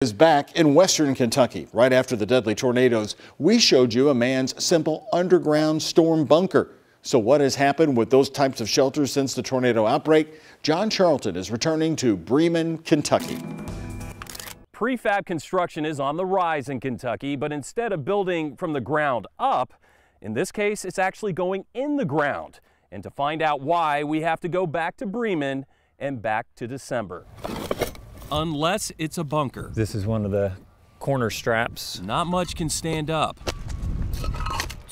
Is back in western Kentucky. Right after the deadly tornadoes, we showed you a man's simple underground storm bunker. So what has happened with those types of shelters since the tornado outbreak? John Charlton is returning to Bremen, Kentucky. Prefab construction is on the rise in Kentucky, but instead of building from the ground up, in this case, it's actually going in the ground. And to find out why, we have to go back to Bremen and back to December. Unless it's a bunker. This is one of the corner straps. Not much can stand up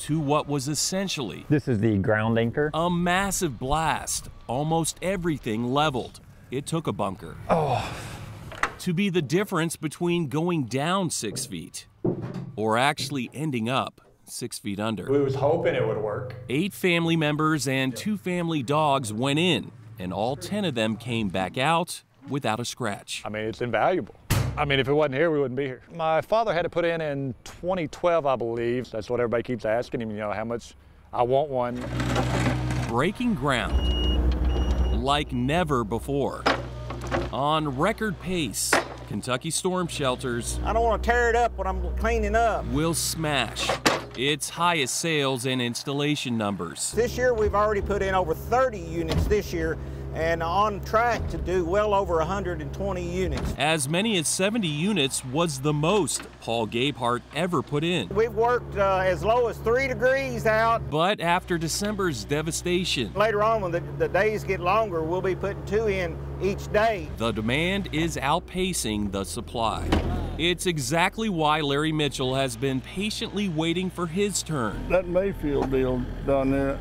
to what was essentially This is the ground anchor. a massive blast. Almost everything leveled. It took a bunker. To be the difference between going down 6 feet or actually ending up 6 feet under. We was hoping it would work. 8 family members and 2 family dogs went in, and all 10 of them came back out without a scratch. I mean, it's invaluable. I mean, if it wasn't here, we wouldn't be here. My father had to put in 2012, I believe. That's what everybody keeps asking him, you know, how much I want one. Breaking ground like never before. On record pace, Kentucky storm shelters I don't want to tear it up when I'm cleaning up. will smash its highest sales and installation numbers. This year we've already put in over 30 units this year and on track to do well over 120 units. As many as 70 units was the most Paul Gabehart ever put in. We've worked as low as 3 degrees out. But after December's devastation, Later on when the days get longer, we'll be putting 2 in each day. the demand is outpacing the supply. It's exactly why Larry Mitchell has been patiently waiting for his turn. That Mayfield deal down there,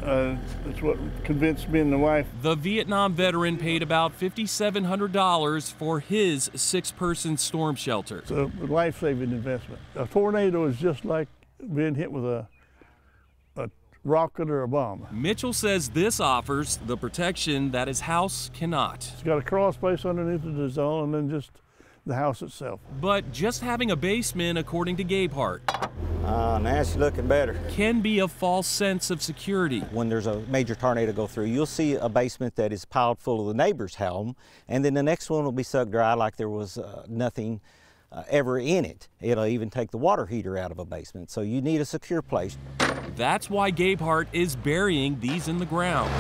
that's what convinced me and the wife. The Vietnam veteran paid about $5,700 for his 6-person storm shelter. It's a life-saving investment. A tornado is just like being hit with a rocket or a bomb. Mitchell says this offers the protection that his house cannot. It's got a crawl space underneath the zone and then just the house itself. But just having a basement, according to Gabehart, Now she's looking better. can be a false sense of security. When there's a major tornado go through, you'll see a basement that is piled full of the neighbor's home, and then the next one will be sucked dry like there was nothing ever in it. It'll even take the water heater out of a basement, so you need a secure place. That's why Gabehart is burying these in the ground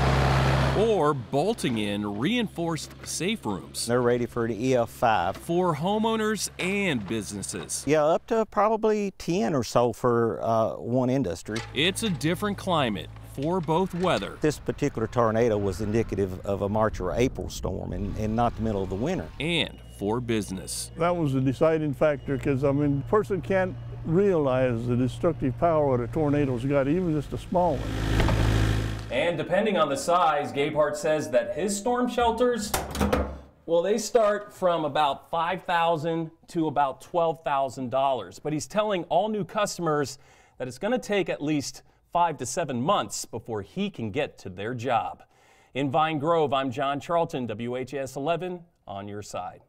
or bolting in reinforced safe rooms They're ready for an EF5. for homeowners and businesses. Yeah, up to probably 10 or so for one industry. It's a different climate for both weather This particular tornado was indicative of a March or April storm and not the middle of the winter. and for business. That was the deciding factor because, I mean, a person can't realize the destructive power that a tornado's got, even just a small one. And depending on the size, Gabehart says that his storm shelters, well, they start from about $5,000 to about $12,000. But he's telling all new customers that it's going to take at least 5 to 7 months before he can get to their job. In Vine Grove, I'm John Charlton, WHAS 11, on your side.